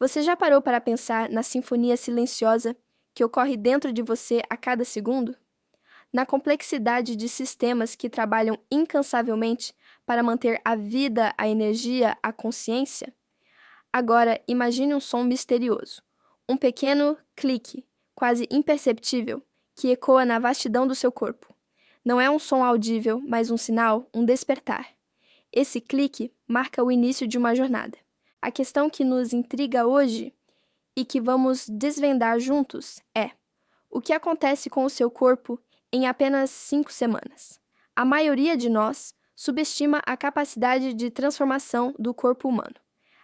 Você já parou para pensar na sinfonia silenciosa que ocorre dentro de você a cada segundo? Na complexidade de sistemas que trabalham incansavelmente para manter a vida, a energia, a consciência? Agora, imagine um som misterioso. Um pequeno clique, quase imperceptível, que ecoa na vastidão do seu corpo. Não é um som audível, mas um sinal, um despertar. Esse clique marca o início de uma jornada. A questão que nos intriga hoje e que vamos desvendar juntos é: o que acontece com o seu corpo em apenas 5 semanas? A maioria de nós subestima a capacidade de transformação do corpo humano.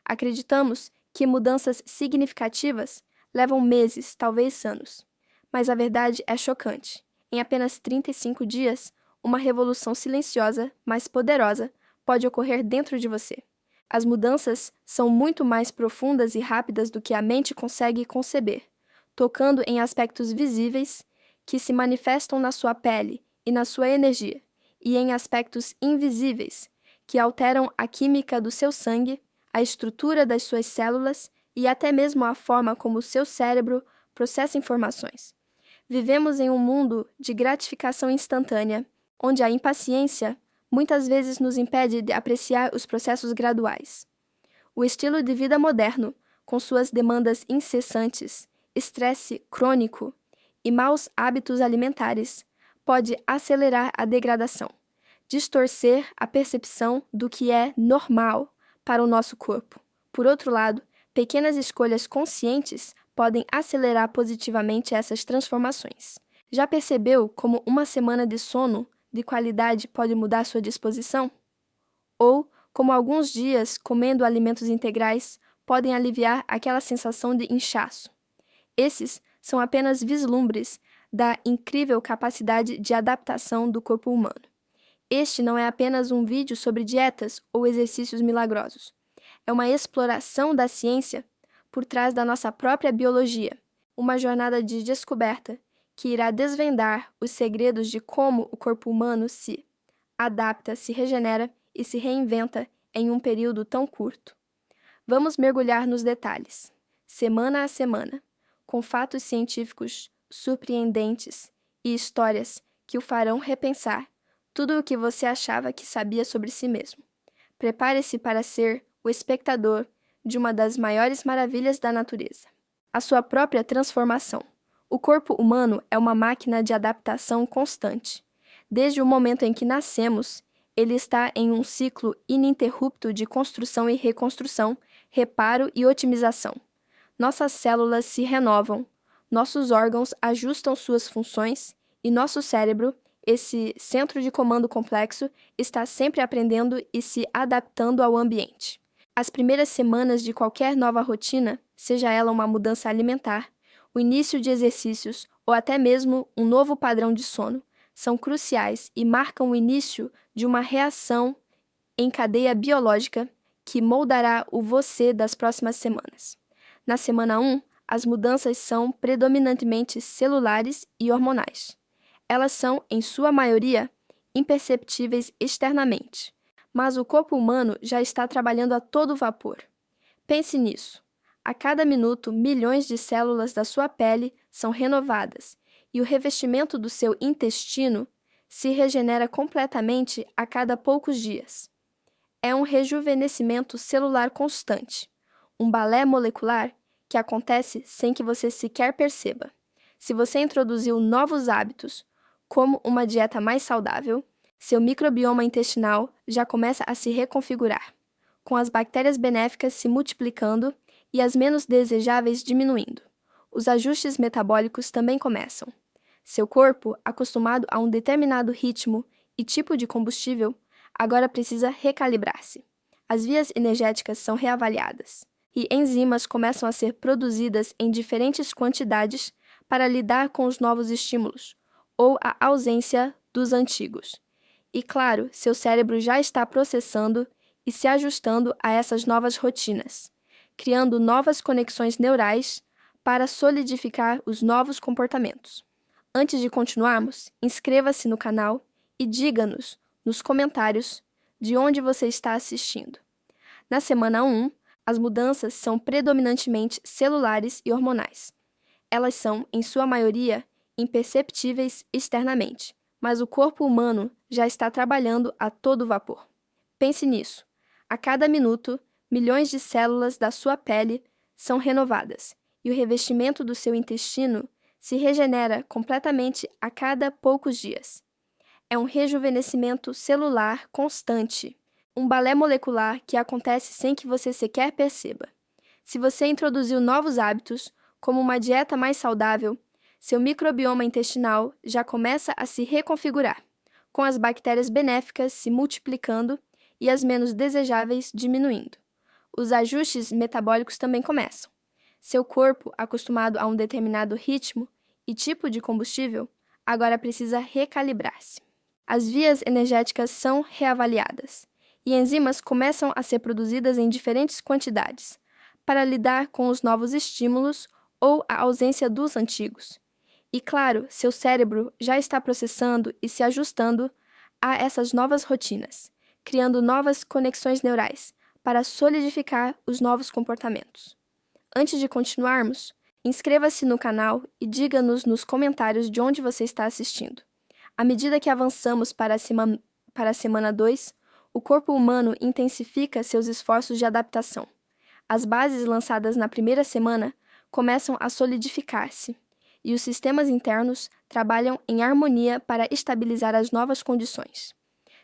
Acreditamos que mudanças significativas levam meses, talvez anos. Mas a verdade é chocante. Em apenas 35 dias, uma revolução silenciosa, mas poderosa, pode ocorrer dentro de você. As mudanças são muito mais profundas e rápidas do que a mente consegue conceber, tocando em aspectos visíveis que se manifestam na sua pele e na sua energia, e em aspectos invisíveis que alteram a química do seu sangue, a estrutura das suas células e até mesmo a forma como o seu cérebro processa informações. Vivemos em um mundo de gratificação instantânea, onde a impaciência muitas vezes nos impede de apreciar os processos graduais. O estilo de vida moderno, com suas demandas incessantes, estresse crônico e maus hábitos alimentares, pode acelerar a degradação, distorcer a percepção do que é normal para o nosso corpo. Por outro lado, pequenas escolhas conscientes podem acelerar positivamente essas transformações. Já percebeu como uma semana de sono de qualidade pode mudar sua disposição? Ou como alguns dias comendo alimentos integrais podem aliviar aquela sensação de inchaço? Esses são apenas vislumbres da incrível capacidade de adaptação do corpo humano. Este não é apenas um vídeo sobre dietas ou exercícios milagrosos. É uma exploração da ciência por trás da nossa própria biologia, uma jornada de descoberta que irá desvendar os segredos de como o corpo humano se adapta, se regenera e se reinventa em um período tão curto. Vamos mergulhar nos detalhes, semana a semana, com fatos científicos surpreendentes e histórias que o farão repensar tudo o que você achava que sabia sobre si mesmo. Prepare-se para ser o espectador de uma das maiores maravilhas da natureza, a sua própria transformação. O corpo humano é uma máquina de adaptação constante. Desde o momento em que nascemos, ele está em um ciclo ininterrupto de construção e reconstrução, reparo e otimização. Nossas células se renovam, nossos órgãos ajustam suas funções e nosso cérebro, esse centro de comando complexo, está sempre aprendendo e se adaptando ao ambiente. As primeiras semanas de qualquer nova rotina, seja ela uma mudança alimentar, o início de exercícios ou até mesmo um novo padrão de sono, são cruciais e marcam o início de uma reação em cadeia biológica que moldará o você das próximas semanas. Na semana 1, as mudanças são predominantemente celulares e hormonais. Elas são, em sua maioria, imperceptíveis externamente, mas o corpo humano já está trabalhando a todo vapor. Pense nisso. A cada minuto, milhões de células da sua pele são renovadas e o revestimento do seu intestino se regenera completamente a cada poucos dias. É um rejuvenescimento celular constante, um balé molecular que acontece sem que você sequer perceba. Se você introduziu novos hábitos, como uma dieta mais saudável, seu microbioma intestinal já começa a se reconfigurar, com as bactérias benéficas se multiplicando e as menos desejáveis diminuindo. Os ajustes metabólicos também começam. Seu corpo, acostumado a um determinado ritmo e tipo de combustível, agora precisa recalibrar-se. As vias energéticas são reavaliadas e enzimas começam a ser produzidas em diferentes quantidades para lidar com os novos estímulos ou a ausência dos antigos. E claro, seu cérebro já está processando e se ajustando a essas novas rotinas, criando novas conexões neurais para solidificar os novos comportamentos. Antes de continuarmos, inscreva-se no canal e diga-nos nos comentários de onde você está assistindo. Na semana 1, As mudanças são predominantemente celulares e hormonais. Elas são, em sua maioria, imperceptíveis externamente, mas o corpo humano já está trabalhando a todo vapor. Pense nisso. A cada minuto, milhões de células da sua pele são renovadas, e o revestimento do seu intestino se regenera completamente a cada poucos dias. É um rejuvenescimento celular constante, um balé molecular que acontece sem que você sequer perceba. Se você introduziu novos hábitos, como uma dieta mais saudável, seu microbioma intestinal já começa a se reconfigurar, com as bactérias benéficas se multiplicando e as menos desejáveis diminuindo. Os ajustes metabólicos também começam. Seu corpo, acostumado a um determinado ritmo e tipo de combustível, agora precisa recalibrar-se. As vias energéticas são reavaliadas e enzimas começam a ser produzidas em diferentes quantidades para lidar com os novos estímulos ou a ausência dos antigos. E claro, seu cérebro já está processando e se ajustando a essas novas rotinas, criando novas conexões neurais para solidificar os novos comportamentos. Antes de continuarmos, inscreva-se no canal e diga-nos nos comentários de onde você está assistindo. À medida que avançamos para a semana 2, o corpo humano intensifica seus esforços de adaptação. As bases lançadas na primeira semana começam a solidificar-se, e os sistemas internos trabalham em harmonia para estabilizar as novas condições.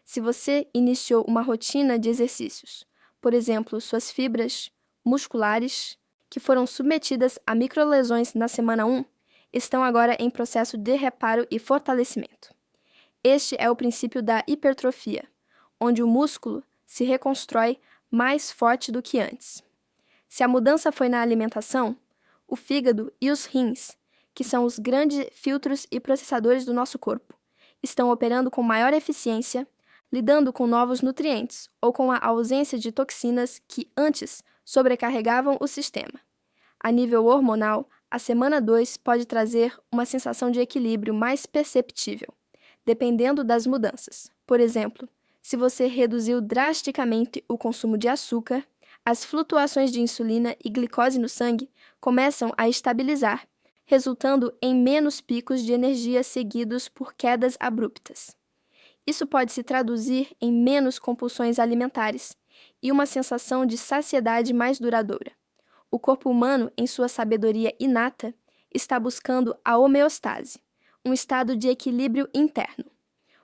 Se você iniciou uma rotina de exercícios, por exemplo, suas fibras musculares, que foram submetidas a microlesões na semana 1, estão agora em processo de reparo e fortalecimento. Este é o princípio da hipertrofia, onde o músculo se reconstrói mais forte do que antes. Se a mudança foi na alimentação, o fígado e os rins, que são os grandes filtros e processadores do nosso corpo, estão operando com maior eficiência, lidando com novos nutrientes ou com a ausência de toxinas que antes sobrecarregavam o sistema. A nível hormonal, a semana 2 pode trazer uma sensação de equilíbrio mais perceptível, dependendo das mudanças. Por exemplo, se você reduziu drasticamente o consumo de açúcar, as flutuações de insulina e glicose no sangue começam a estabilizar, resultando em menos picos de energia seguidos por quedas abruptas. Isso pode se traduzir em menos compulsões alimentares e uma sensação de saciedade mais duradoura. O corpo humano, em sua sabedoria inata, está buscando a homeostase, um estado de equilíbrio interno.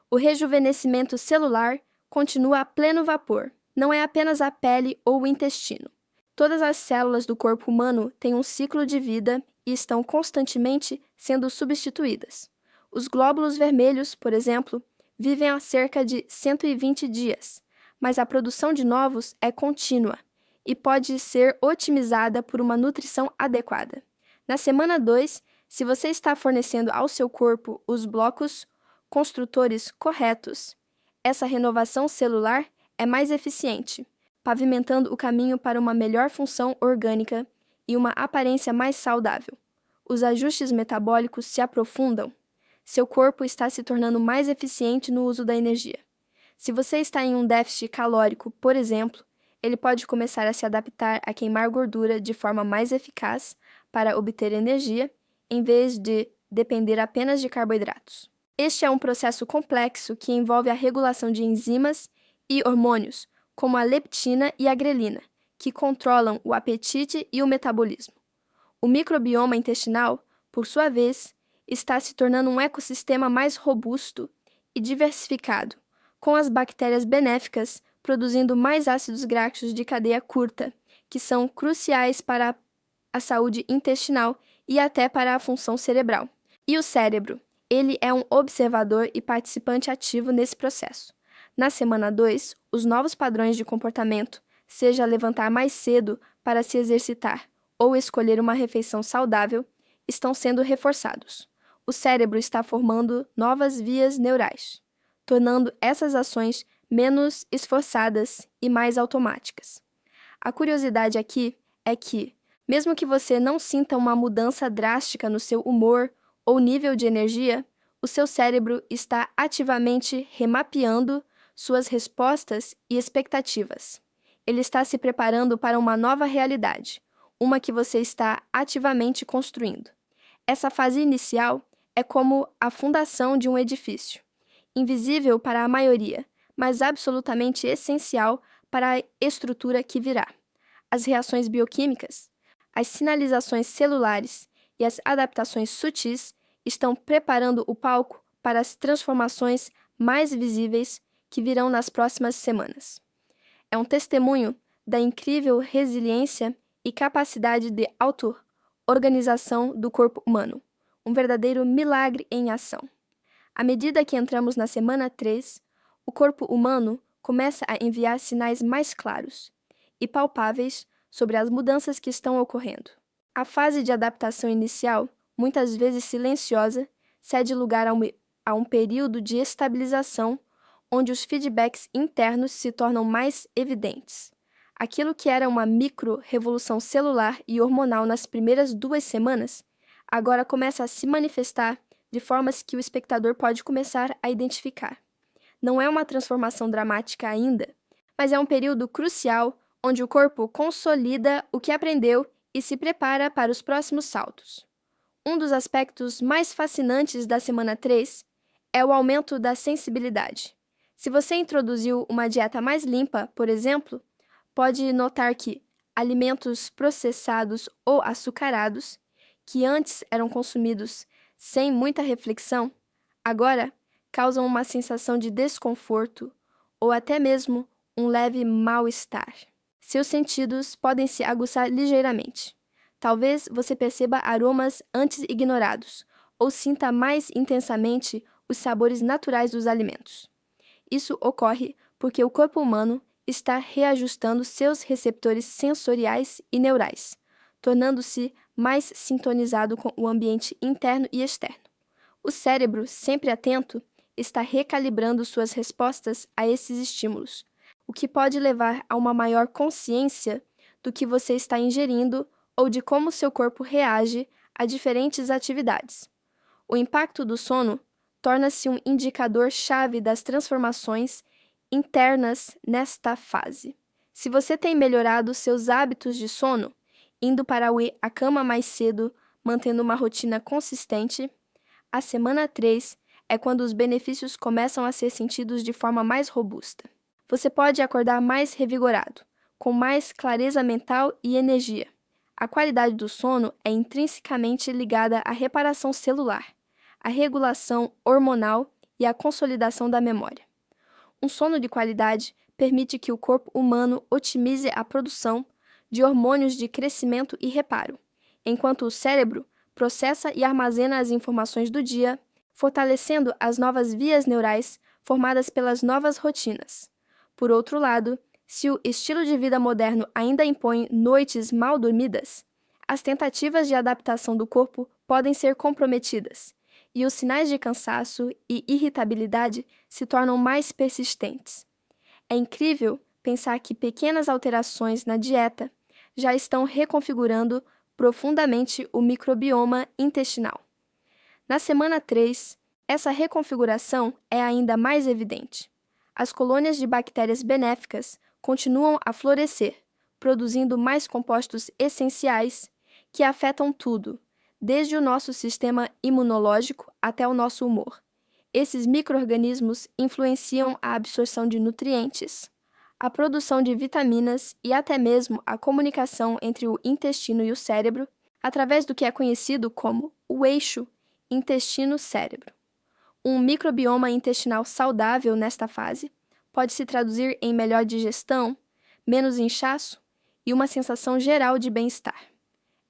O rejuvenescimento celular continua a pleno vapor. Não é apenas a pele ou o intestino. Todas as células do corpo humano têm um ciclo de vida e estão constantemente sendo substituídas. Os glóbulos vermelhos, por exemplo, vivem há cerca de 120 dias, mas a produção de novos é contínua e pode ser otimizada por uma nutrição adequada. Na semana 2, se você está fornecendo ao seu corpo os blocos construtores corretos, essa renovação celular é mais eficiente, pavimentando o caminho para uma melhor função orgânica e uma aparência mais saudável. Os ajustes metabólicos se aprofundam. Seu corpo está se tornando mais eficiente no uso da energia. Se você está em um déficit calórico, por exemplo, ele pode começar a se adaptar a queimar gordura de forma mais eficaz para obter energia, em vez de depender apenas de carboidratos. Este é um processo complexo que envolve a regulação de enzimas e hormônios, como a leptina e a grelina, que controlam o apetite e o metabolismo. O microbioma intestinal, por sua vez, está se tornando um ecossistema mais robusto e diversificado, com as bactérias benéficas produzindo mais ácidos graxos de cadeia curta, que são cruciais para a saúde intestinal e até para a função cerebral. E o cérebro? Ele é um observador e participante ativo nesse processo. Na semana 2, os novos padrões de comportamento, seja levantar mais cedo para se exercitar ou escolher uma refeição saudável, estão sendo reforçados. O cérebro está formando novas vias neurais, tornando essas ações menos esforçadas e mais automáticas. A curiosidade aqui é que, mesmo que você não sinta uma mudança drástica no seu humor ou nível de energia, o seu cérebro está ativamente remapeando suas respostas e expectativas. Ele está se preparando para uma nova realidade, uma que você está ativamente construindo. Essa fase inicial é como a fundação de um edifício, invisível para a maioria, mas absolutamente essencial para a estrutura que virá. As reações bioquímicas, as sinalizações celulares e as adaptações sutis estão preparando o palco para as transformações mais visíveis que virão nas próximas semanas. É um testemunho da incrível resiliência e capacidade de auto-organização do corpo humano, um verdadeiro milagre em ação. À medida que entramos na semana 3, o corpo humano começa a enviar sinais mais claros e palpáveis sobre as mudanças que estão ocorrendo. A fase de adaptação inicial, muitas vezes silenciosa, cede lugar a um período de estabilização onde os feedbacks internos se tornam mais evidentes. Aquilo que era uma micro-revolução celular e hormonal nas primeiras 2 semanas, agora começa a se manifestar de formas que o espectador pode começar a identificar. Não é uma transformação dramática ainda, mas é um período crucial onde o corpo consolida o que aprendeu e se prepara para os próximos saltos. Um dos aspectos mais fascinantes da semana 3 é o aumento da sensibilidade. Se você introduziu uma dieta mais limpa, por exemplo, pode notar que alimentos processados ou açucarados, que antes eram consumidos sem muita reflexão, agora causam uma sensação de desconforto ou até mesmo um leve mal-estar. Seus sentidos podem se aguçar ligeiramente. Talvez você perceba aromas antes ignorados ou sinta mais intensamente os sabores naturais dos alimentos. Isso ocorre porque o corpo humano está reajustando seus receptores sensoriais e neurais, tornando-se mais sintonizado com o ambiente interno e externo. O cérebro, sempre atento, está recalibrando suas respostas a esses estímulos, o que pode levar a uma maior consciência do que você está ingerindo ou de como seu corpo reage a diferentes atividades. O impacto do sono torna-se um indicador-chave das transformações internas nesta fase. Se você tem melhorado seus hábitos de sono, indo para a cama mais cedo, mantendo uma rotina consistente, a semana 3 é quando os benefícios começam a ser sentidos de forma mais robusta. Você pode acordar mais revigorado, com mais clareza mental e energia. A qualidade do sono é intrinsecamente ligada à reparação celular, à regulação hormonal e à consolidação da memória. Um sono de qualidade permite que o corpo humano otimize a produção de hormônios de crescimento e reparo, enquanto o cérebro processa e armazena as informações do dia, fortalecendo as novas vias neurais formadas pelas novas rotinas. Por outro lado, se o estilo de vida moderno ainda impõe noites mal dormidas, as tentativas de adaptação do corpo podem ser comprometidas, e os sinais de cansaço e irritabilidade se tornam mais persistentes. É incrível pensar que pequenas alterações na dieta já estão reconfigurando profundamente o microbioma intestinal. Na semana 3, essa reconfiguração é ainda mais evidente. As colônias de bactérias benéficas continuam a florescer, produzindo mais compostos essenciais que afetam tudo, desde o nosso sistema imunológico até o nosso humor. Esses micro-organismos influenciam a absorção de nutrientes, a produção de vitaminas e até mesmo a comunicação entre o intestino e o cérebro, através do que é conhecido como o eixo intestino-cérebro. Um microbioma intestinal saudável nesta fase pode se traduzir em melhor digestão, menos inchaço e uma sensação geral de bem-estar.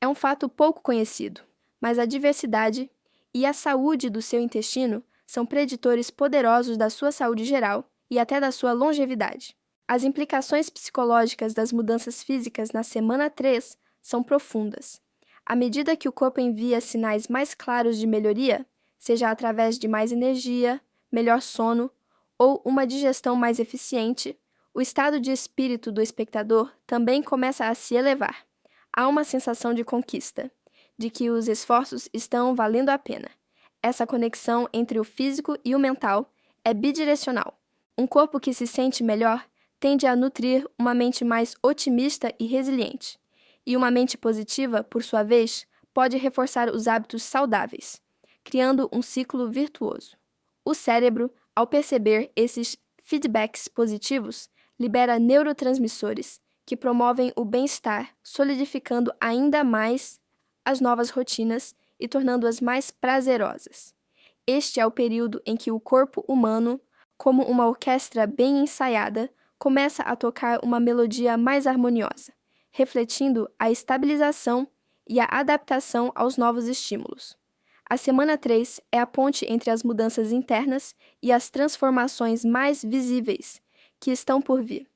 É um fato pouco conhecido, mas a diversidade e a saúde do seu intestino são preditores poderosos da sua saúde geral e até da sua longevidade. As implicações psicológicas das mudanças físicas na semana 3 são profundas. À medida que o corpo envia sinais mais claros de melhoria, seja através de mais energia, melhor sono ou uma digestão mais eficiente, o estado de espírito do espectador também começa a se elevar. Há uma sensação de conquista, de que os esforços estão valendo a pena. Essa conexão entre o físico e o mental é bidirecional. Um corpo que se sente melhor tende a nutrir uma mente mais otimista e resiliente. E uma mente positiva, por sua vez, pode reforçar os hábitos saudáveis, criando um ciclo virtuoso. O cérebro, ao perceber esses feedbacks positivos, libera neurotransmissores que promovem o bem-estar, solidificando ainda mais as novas rotinas e tornando-as mais prazerosas. Este é o período em que o corpo humano, como uma orquestra bem ensaiada, começa a tocar uma melodia mais harmoniosa, refletindo a estabilização e a adaptação aos novos estímulos. A semana 3 é a ponte entre as mudanças internas e as transformações mais visíveis que estão por vir.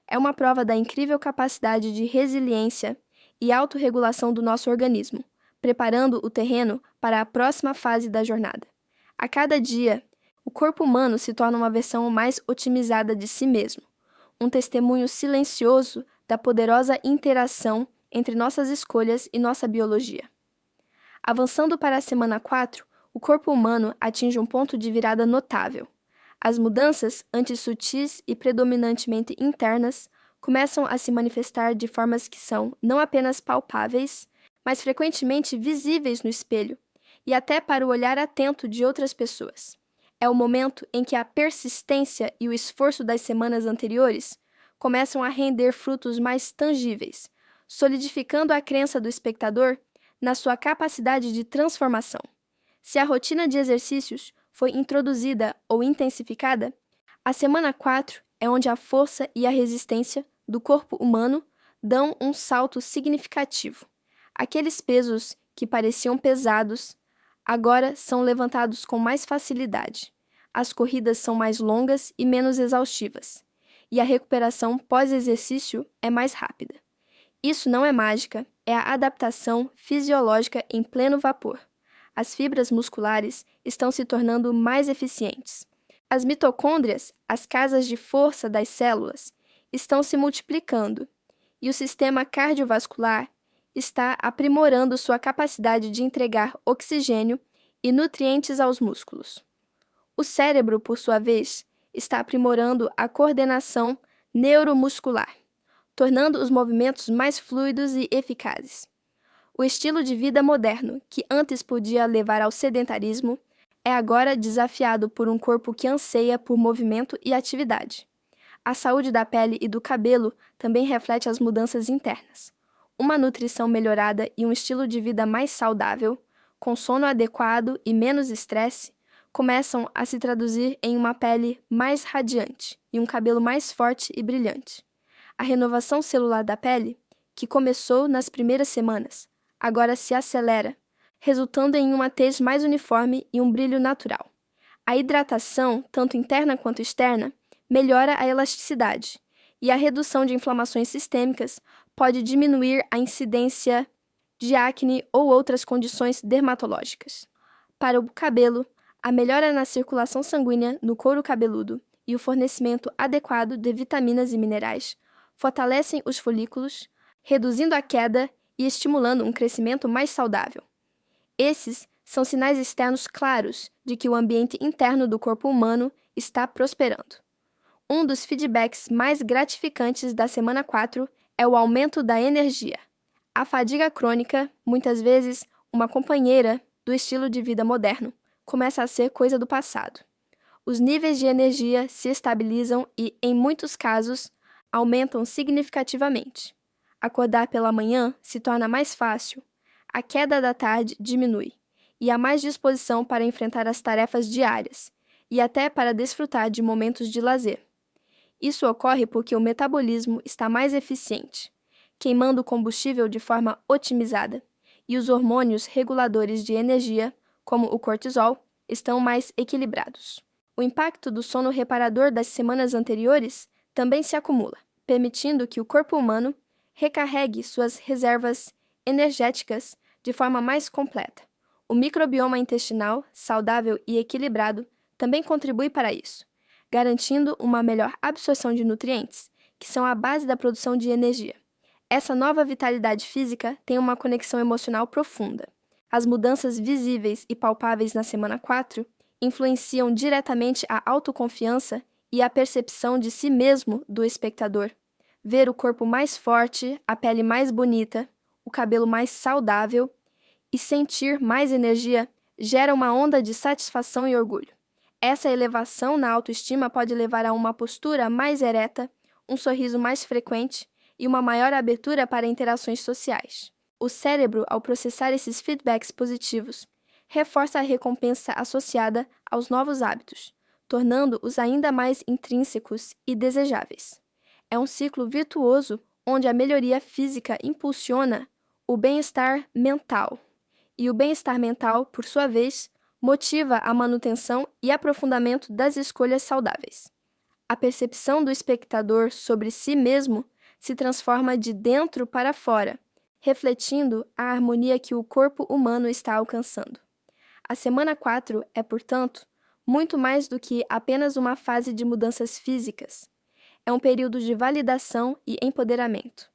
É uma prova da incrível capacidade de resiliência e autorregulação do nosso organismo, preparando o terreno para a próxima fase da jornada. A cada dia, o corpo humano se torna uma versão mais otimizada de si mesmo, um testemunho silencioso da poderosa interação entre nossas escolhas e nossa biologia. Avançando para a semana 4, o corpo humano atinge um ponto de virada notável. As mudanças, antes sutis e predominantemente internas, começam a se manifestar de formas que são não apenas palpáveis, mas frequentemente visíveis no espelho e até para o olhar atento de outras pessoas. É o momento em que a persistência e o esforço das semanas anteriores começam a render frutos mais tangíveis, solidificando a crença do espectador na sua capacidade de transformação. Se a rotina de exercícios foi introduzida ou intensificada, a semana 4 é onde a força e a resistência do corpo humano dão um salto significativo. Aqueles pesos que pareciam pesados agora são levantados com mais facilidade. As corridas são mais longas e menos exaustivas, e a recuperação pós-exercício é mais rápida. Isso não é mágica, é a adaptação fisiológica em pleno vapor. As fibras musculares estão se tornando mais eficientes. As mitocôndrias, as casas de força das células, estão se multiplicando, e o sistema cardiovascular está aprimorando sua capacidade de entregar oxigênio e nutrientes aos músculos. O cérebro, por sua vez, está aprimorando a coordenação neuromuscular, tornando os movimentos mais fluidos e eficazes. O estilo de vida moderno, que antes podia levar ao sedentarismo, é agora desafiado por um corpo que anseia por movimento e atividade. A saúde da pele e do cabelo também reflete as mudanças internas. Uma nutrição melhorada e um estilo de vida mais saudável, com sono adequado e menos estresse, começam a se traduzir em uma pele mais radiante e um cabelo mais forte e brilhante. A renovação celular da pele, que começou nas primeiras semanas, agora se acelera, resultando em uma tez mais uniforme e um brilho natural. A hidratação, tanto interna quanto externa, melhora a elasticidade, e a redução de inflamações sistêmicas pode diminuir a incidência de acne ou outras condições dermatológicas. Para o cabelo, a melhora na circulação sanguínea no couro cabeludo e o fornecimento adequado de vitaminas e minerais fortalecem os folículos, reduzindo a queda e estimulando um crescimento mais saudável. Esses são sinais externos claros de que o ambiente interno do corpo humano está prosperando. Um dos feedbacks mais gratificantes da semana 4 é o aumento da energia. A fadiga crônica, muitas vezes uma companheira do estilo de vida moderno, começa a ser coisa do passado. Os níveis de energia se estabilizam e, em muitos casos, aumentam significativamente. Acordar pela manhã se torna mais fácil, a queda da tarde diminui, e há mais disposição para enfrentar as tarefas diárias, e até para desfrutar de momentos de lazer. Isso ocorre porque o metabolismo está mais eficiente, queimando o combustível de forma otimizada, e os hormônios reguladores de energia, como o cortisol, estão mais equilibrados. O impacto do sono reparador das semanas anteriores também se acumula, permitindo que o corpo humano recarregue suas reservas energéticas de forma mais completa. O microbioma intestinal, saudável e equilibrado, também contribui para isso, garantindo uma melhor absorção de nutrientes, que são a base da produção de energia. Essa nova vitalidade física tem uma conexão emocional profunda. As mudanças visíveis e palpáveis na semana 4 influenciam diretamente a autoconfiança e a percepção de si mesmo do espectador. Ver o corpo mais forte, a pele mais bonita, o cabelo mais saudável e sentir mais energia gera uma onda de satisfação e orgulho. Essa elevação na autoestima pode levar a uma postura mais ereta, um sorriso mais frequente e uma maior abertura para interações sociais. O cérebro, ao processar esses feedbacks positivos, reforça a recompensa associada aos novos hábitos, tornando-os ainda mais intrínsecos e desejáveis. É um ciclo virtuoso onde a melhoria física impulsiona o bem-estar mental, e o bem-estar mental, por sua vez, motiva a manutenção e aprofundamento das escolhas saudáveis. A percepção do espectador sobre si mesmo se transforma de dentro para fora, refletindo a harmonia que o corpo humano está alcançando. A semana 4 é, portanto, muito mais do que apenas uma fase de mudanças físicas. É um período de validação e empoderamento.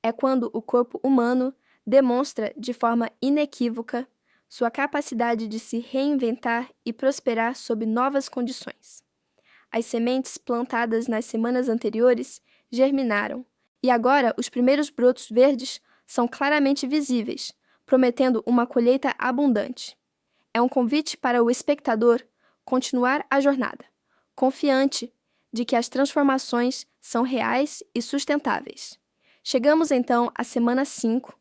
É quando o corpo humano demonstra de forma inequívoca sua capacidade de se reinventar e prosperar sob novas condições. As sementes plantadas nas semanas anteriores germinaram, e agora os primeiros brotos verdes são claramente visíveis, prometendo uma colheita abundante. É um convite para o espectador continuar a jornada, confiante de que as transformações são reais e sustentáveis. Chegamos então à semana 5,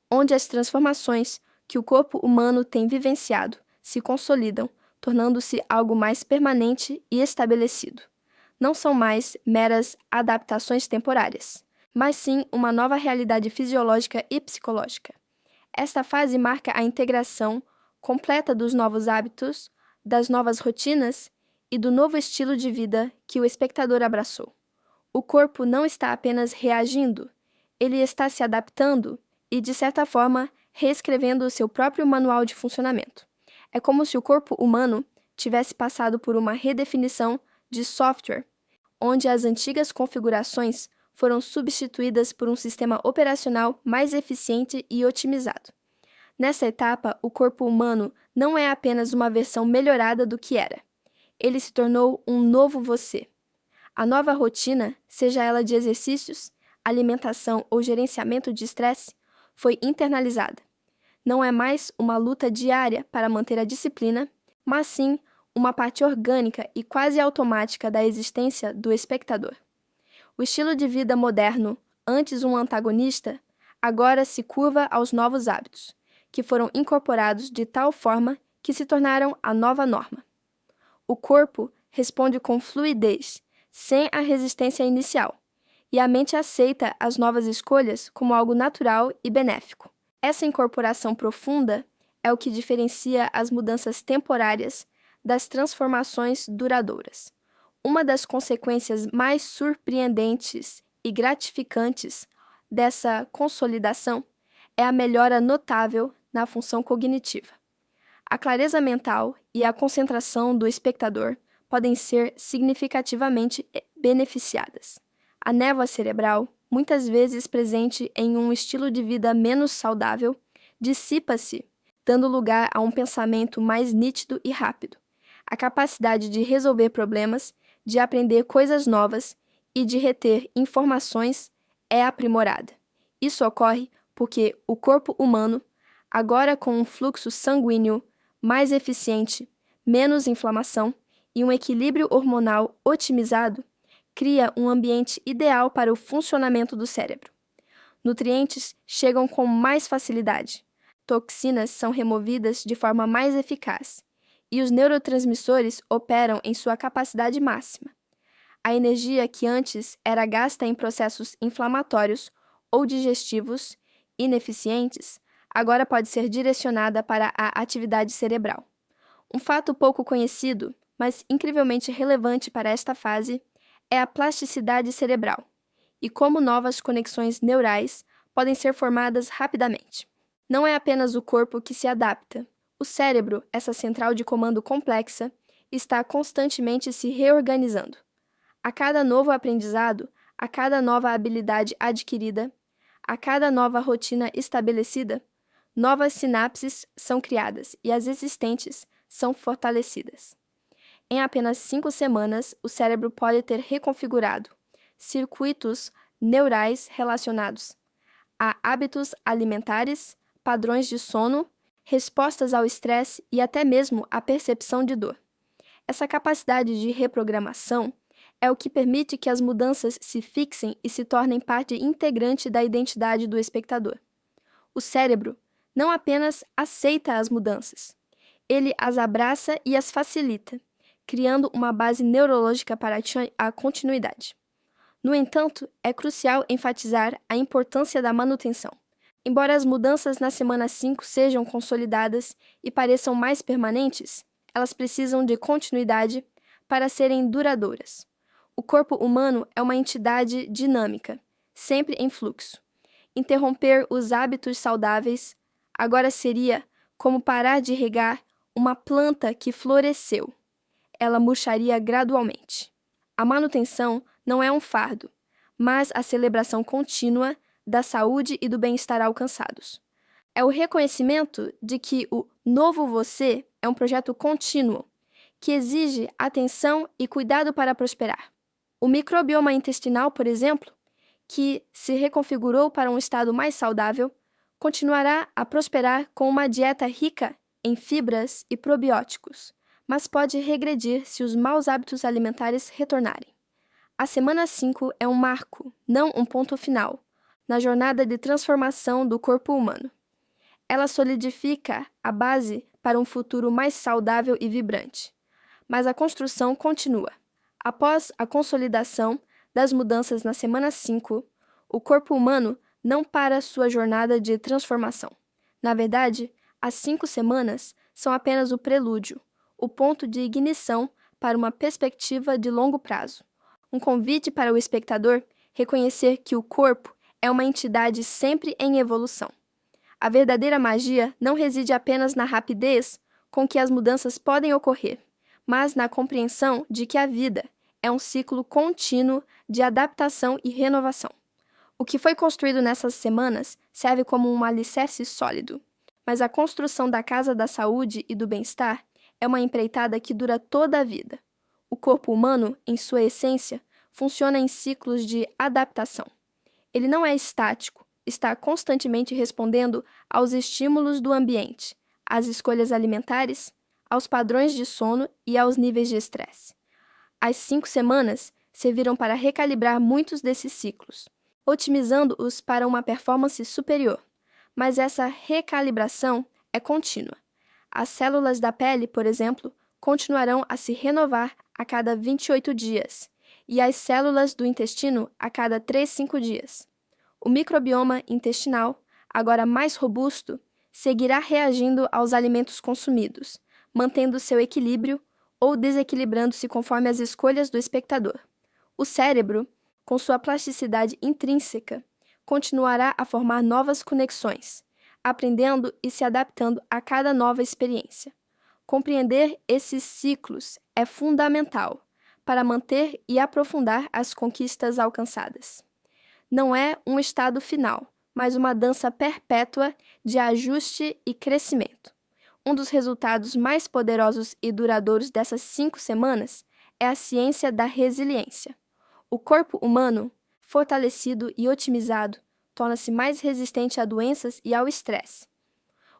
onde as transformações que o corpo humano tem vivenciado se consolidam, tornando-se algo mais permanente e estabelecido. Não são mais meras adaptações temporárias, mas sim uma nova realidade fisiológica e psicológica. Esta fase marca a integração completa dos novos hábitos, das novas rotinas e do novo estilo de vida que o espectador abraçou. O corpo não está apenas reagindo, ele está se adaptando e, de certa forma, reescrevendo o seu próprio manual de funcionamento. É como se o corpo humano tivesse passado por uma redefinição de software, onde as antigas configurações foram substituídas por um sistema operacional mais eficiente e otimizado. Nessa etapa, o corpo humano não é apenas uma versão melhorada do que era. Ele se tornou um novo você. A nova rotina, seja ela de exercícios, alimentação ou gerenciamento de estresse, foi internalizada. Não é mais uma luta diária para manter a disciplina, mas sim uma parte orgânica e quase automática da existência do espectador. O estilo de vida moderno, antes um antagonista, agora se curva aos novos hábitos, que foram incorporados de tal forma que se tornaram a nova norma. O corpo responde com fluidez, sem a resistência inicial, e a mente aceita as novas escolhas como algo natural e benéfico. Essa incorporação profunda é o que diferencia as mudanças temporárias das transformações duradouras. Uma das consequências mais surpreendentes e gratificantes dessa consolidação é a melhora notável na função cognitiva. A clareza mental e a concentração do espectador podem ser significativamente beneficiadas. A névoa cerebral, muitas vezes presente em um estilo de vida menos saudável, dissipa-se, dando lugar a um pensamento mais nítido e rápido. A capacidade de resolver problemas, de aprender coisas novas e de reter informações é aprimorada. Isso ocorre porque o corpo humano, agora com um fluxo sanguíneo mais eficiente, menos inflamação e um equilíbrio hormonal otimizado, cria um ambiente ideal para o funcionamento do cérebro. Nutrientes chegam com mais facilidade, toxinas são removidas de forma mais eficaz e os neurotransmissores operam em sua capacidade máxima. A energia que antes era gasta em processos inflamatórios ou digestivos ineficientes, agora pode ser direcionada para a atividade cerebral. Um fato pouco conhecido, mas incrivelmente relevante para esta fase, é a plasticidade cerebral e como novas conexões neurais podem ser formadas rapidamente. Não é apenas o corpo que se adapta. O cérebro, essa central de comando complexa, está constantemente se reorganizando. A cada novo aprendizado, a cada nova habilidade adquirida, a cada nova rotina estabelecida, novas sinapses são criadas e as existentes são fortalecidas. Em apenas 5 semanas, o cérebro pode ter reconfigurado circuitos neurais relacionados a hábitos alimentares, padrões de sono, respostas ao estresse e até mesmo a percepção de dor. Essa capacidade de reprogramação é o que permite que as mudanças se fixem e se tornem parte integrante da identidade do espectador. O cérebro não apenas aceita as mudanças, ele as abraça e as facilita, criando uma base neurológica para a continuidade. No entanto, é crucial enfatizar a importância da manutenção. Embora as mudanças na semana 5 sejam consolidadas e pareçam mais permanentes, elas precisam de continuidade para serem duradouras. O corpo humano é uma entidade dinâmica, sempre em fluxo. Interromper os hábitos saudáveis agora seria como parar de regar uma planta que floresceu. Ela murcharia gradualmente. A manutenção não é um fardo, mas a celebração contínua da saúde e do bem-estar alcançados. É o reconhecimento de que o novo você é um projeto contínuo, que exige atenção e cuidado para prosperar. O microbioma intestinal, por exemplo, que se reconfigurou para um estado mais saudável, continuará a prosperar com uma dieta rica em fibras e probióticos, mas pode regredir se os maus hábitos alimentares retornarem. A semana 5 é um marco, não um ponto final, na jornada de transformação do corpo humano. Ela solidifica a base para um futuro mais saudável e vibrante. Mas a construção continua. Após a consolidação das mudanças na semana 5, o corpo humano não para sua jornada de transformação. Na verdade, as 5 semanas são apenas o prelúdio, o ponto de ignição para uma perspectiva de longo prazo. Um convite para o espectador reconhecer que o corpo é uma entidade sempre em evolução. A verdadeira magia não reside apenas na rapidez com que as mudanças podem ocorrer, mas na compreensão de que a vida é um ciclo contínuo de adaptação e renovação. O que foi construído nessas semanas serve como um alicerce sólido, mas a construção da Casa da Saúde e do Bem-Estar é uma empreitada que dura toda a vida. O corpo humano, em sua essência, funciona em ciclos de adaptação. Ele não é estático, está constantemente respondendo aos estímulos do ambiente, às escolhas alimentares, aos padrões de sono e aos níveis de estresse. As 5 semanas serviram para recalibrar muitos desses ciclos, otimizando-os para uma performance superior. Mas essa recalibração é contínua. As células da pele, por exemplo, continuarão a se renovar a cada 28 dias, e as células do intestino a cada 5 dias. O microbioma intestinal, agora mais robusto, seguirá reagindo aos alimentos consumidos, mantendo seu equilíbrio ou desequilibrando-se conforme as escolhas do espectador. O cérebro, com sua plasticidade intrínseca, continuará a formar novas conexões, aprendendo e se adaptando a cada nova experiência. Compreender esses ciclos é fundamental para manter e aprofundar as conquistas alcançadas. Não é um estado final, mas uma dança perpétua de ajuste e crescimento. Um dos resultados mais poderosos e duradouros dessas 5 semanas é a ciência da resiliência. O corpo humano, fortalecido e otimizado, torna-se mais resistente a doenças e ao estresse.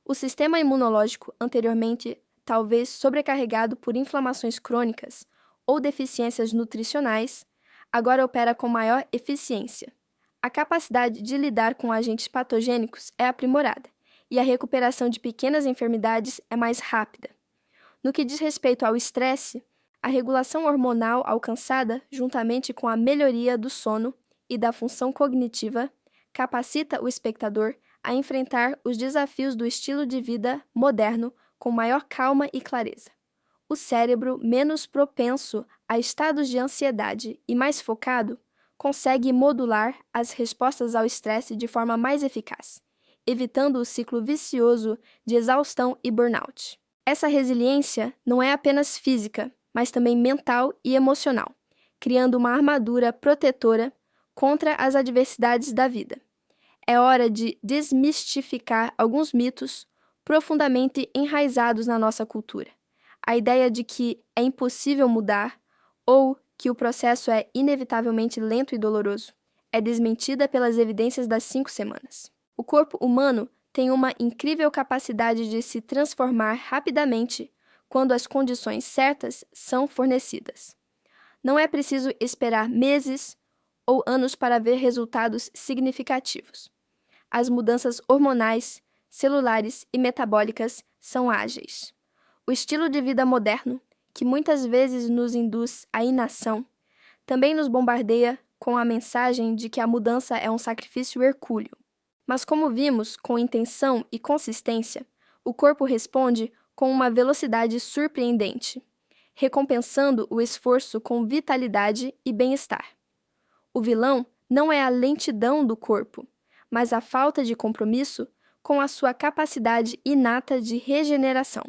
O sistema imunológico, anteriormente talvez sobrecarregado por inflamações crônicas ou deficiências nutricionais, agora opera com maior eficiência. A capacidade de lidar com agentes patogênicos é aprimorada, e a recuperação de pequenas enfermidades é mais rápida. No que diz respeito ao estresse, a regulação hormonal alcançada, juntamente com a melhoria do sono e da função cognitiva, capacita o espectador a enfrentar os desafios do estilo de vida moderno com maior calma e clareza. O cérebro, menos propenso a estados de ansiedade e mais focado, consegue modular as respostas ao estresse de forma mais eficaz, evitando o ciclo vicioso de exaustão e burnout. Essa resiliência não é apenas física, mas também mental e emocional, criando uma armadura protetora contra as adversidades da vida. É hora de desmistificar alguns mitos profundamente enraizados na nossa cultura. A ideia de que é impossível mudar ou que o processo é inevitavelmente lento e doloroso é desmentida pelas evidências das 5 semanas. O corpo humano tem uma incrível capacidade de se transformar rapidamente quando as condições certas são fornecidas. Não é preciso esperar meses ou anos para ver resultados significativos. As mudanças hormonais, celulares e metabólicas são ágeis. O estilo de vida moderno, que muitas vezes nos induz à inação, também nos bombardeia com a mensagem de que a mudança é um sacrifício hercúleo. Mas como vimos, com intenção e consistência, o corpo responde com uma velocidade surpreendente, recompensando o esforço com vitalidade e bem-estar. O vilão não é a lentidão do corpo, mas a falta de compromisso com a sua capacidade inata de regeneração.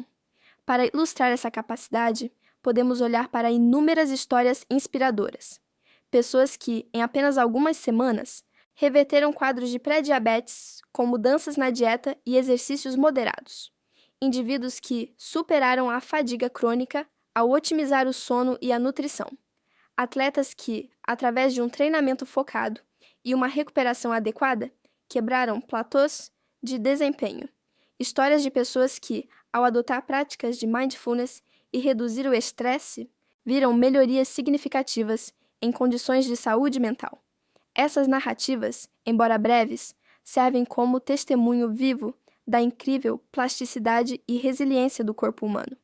Para ilustrar essa capacidade, podemos olhar para inúmeras histórias inspiradoras. Pessoas que, em apenas algumas semanas, reverteram quadros de pré-diabetes com mudanças na dieta e exercícios moderados. Indivíduos que superaram a fadiga crônica ao otimizar o sono e a nutrição. Atletas que, através de um treinamento focado e uma recuperação adequada, quebraram platôs de desempenho. Histórias de pessoas que, ao adotar práticas de mindfulness e reduzir o estresse, viram melhorias significativas em condições de saúde mental. Essas narrativas, embora breves, servem como testemunho vivo da incrível plasticidade e resiliência do corpo humano.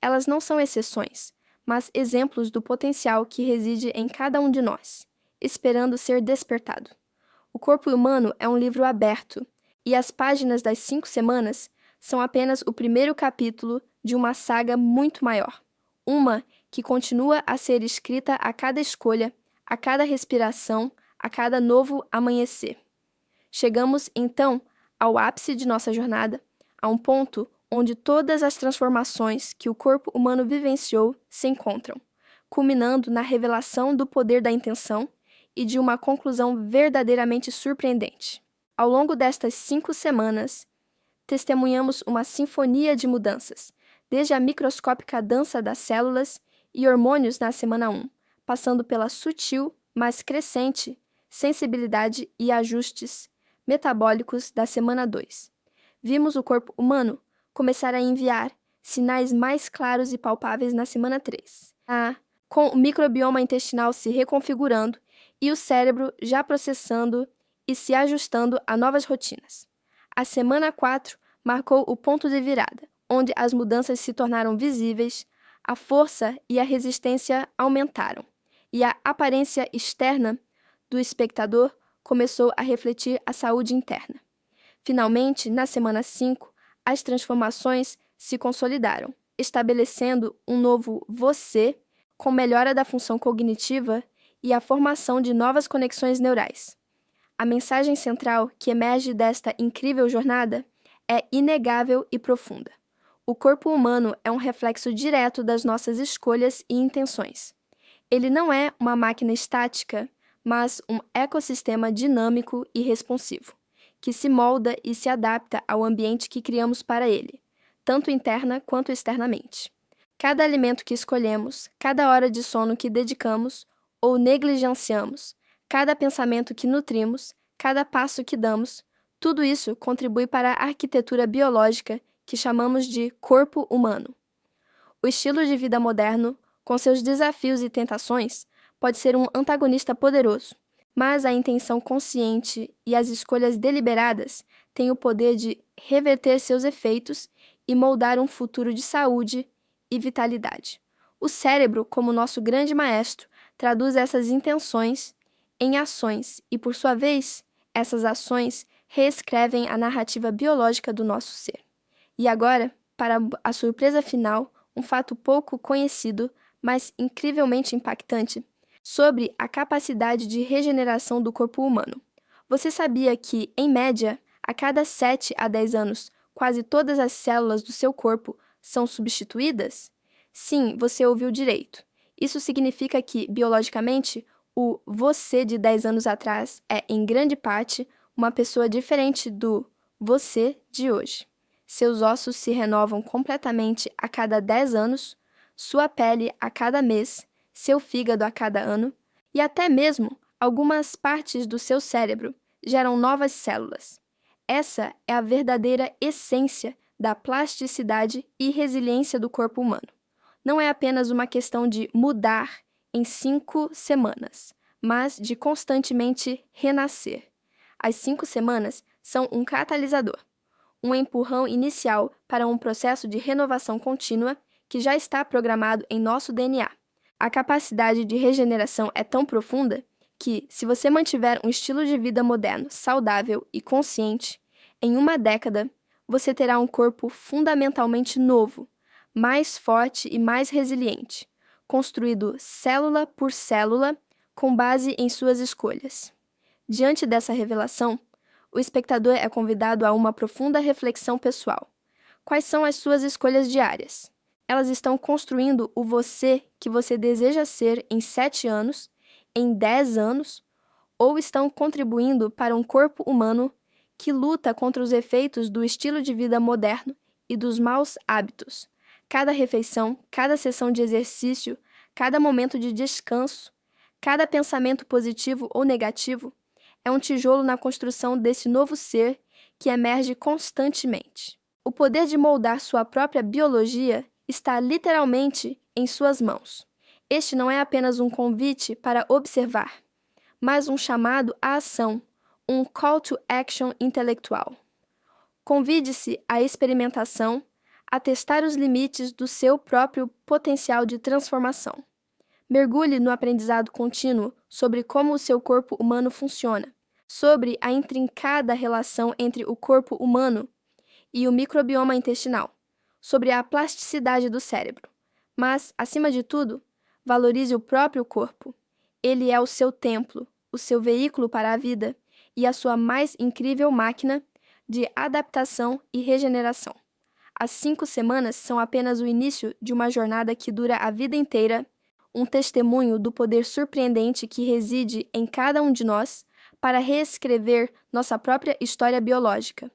Elas não são exceções, mas exemplos do potencial que reside em cada um de nós, esperando ser despertado. O corpo humano é um livro aberto, e as páginas das 5 semanas são apenas o primeiro capítulo de uma saga muito maior. Uma que continua a ser escrita a cada escolha, a cada respiração, a cada novo amanhecer. Chegamos, então, ao ápice de nossa jornada, a um ponto onde todas as transformações que o corpo humano vivenciou se encontram, culminando na revelação do poder da intenção e de uma conclusão verdadeiramente surpreendente. Ao longo destas 5 semanas, testemunhamos uma sinfonia de mudanças, desde a microscópica dança das células e hormônios na semana 1, passando pela sutil, mas crescente, sensibilidade e ajustes metabólicos da semana 2. Vimos o corpo humano começar a enviar sinais mais claros e palpáveis na semana 3, com o microbioma intestinal se reconfigurando e o cérebro já processando e se ajustando a novas rotinas. A semana 4 marcou o ponto de virada, onde as mudanças se tornaram visíveis, a força e a resistência aumentaram, e a aparência externa do espectador começou a refletir a saúde interna. Finalmente, na semana 5, as transformações se consolidaram, estabelecendo um novo você com melhora da função cognitiva e a formação de novas conexões neurais. A mensagem central que emerge desta incrível jornada é inegável e profunda. O corpo humano é um reflexo direto das nossas escolhas e intenções. Ele não é uma máquina estática, mas um ecossistema dinâmico e responsivo, que se molda e se adapta ao ambiente que criamos para ele, tanto interna quanto externamente. Cada alimento que escolhemos, cada hora de sono que dedicamos ou negligenciamos, cada pensamento que nutrimos, cada passo que damos, tudo isso contribui para a arquitetura biológica que chamamos de corpo humano. O estilo de vida moderno, com seus desafios e tentações, pode ser um antagonista poderoso, mas a intenção consciente e as escolhas deliberadas têm o poder de reverter seus efeitos e moldar um futuro de saúde e vitalidade. O cérebro, como nosso grande maestro, traduz essas intenções em ações e, por sua vez, essas ações reescrevem a narrativa biológica do nosso ser. E agora, para a surpresa final, um fato pouco conhecido, mas incrivelmente impactante, sobre a capacidade de regeneração do corpo humano. Você sabia que, em média, a cada 7 a 10 anos, quase todas as células do seu corpo são substituídas? Sim, você ouviu direito. Isso significa que, biologicamente, o você de 10 anos atrás é, em grande parte, uma pessoa diferente do você de hoje. seus ossos se renovam completamente a cada 10 anos, sua pele a cada mês, seu fígado a cada ano, e até mesmo algumas partes do seu cérebro geram novas células. Essa é a verdadeira essência da plasticidade e resiliência do corpo humano. Não é apenas uma questão de mudar em 5 semanas, mas de constantemente renascer. As 5 semanas são um catalisador, um empurrão inicial para um processo de renovação contínua que já está programado em nosso DNA. A capacidade de regeneração é tão profunda que, se você mantiver um estilo de vida moderno, saudável e consciente, em uma década, você terá um corpo fundamentalmente novo, mais forte e mais resiliente, construído célula por célula com base em suas escolhas. Diante dessa revelação, o espectador é convidado a uma profunda reflexão pessoal. Quais são as suas escolhas diárias? Elas estão construindo o você que você deseja ser em 7 anos, em 10 anos, ou estão contribuindo para um corpo humano que luta contra os efeitos do estilo de vida moderno e dos maus hábitos? Cada refeição, cada sessão de exercício, cada momento de descanso, cada pensamento positivo ou negativo é um tijolo na construção desse novo ser que emerge constantemente. O poder de moldar sua própria biologia está literalmente em suas mãos. Este não é apenas um convite para observar, mas um chamado à ação, um call to action intelectual. Convide-se à experimentação, a testar os limites do seu próprio potencial de transformação. Mergulhe no aprendizado contínuo sobre como o seu corpo humano funciona, sobre a intrincada relação entre o corpo humano e o microbioma intestinal, sobre a plasticidade do cérebro. Mas, acima de tudo, valorize o próprio corpo. Ele é o seu templo, o seu veículo para a vida e a sua mais incrível máquina de adaptação e regeneração. As 5 semanas são apenas o início de uma jornada que dura a vida inteira, um testemunho do poder surpreendente que reside em cada um de nós para reescrever nossa própria história biológica.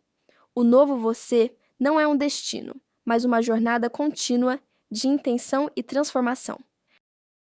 O novo você não é um destino, mas uma jornada contínua de intenção e transformação.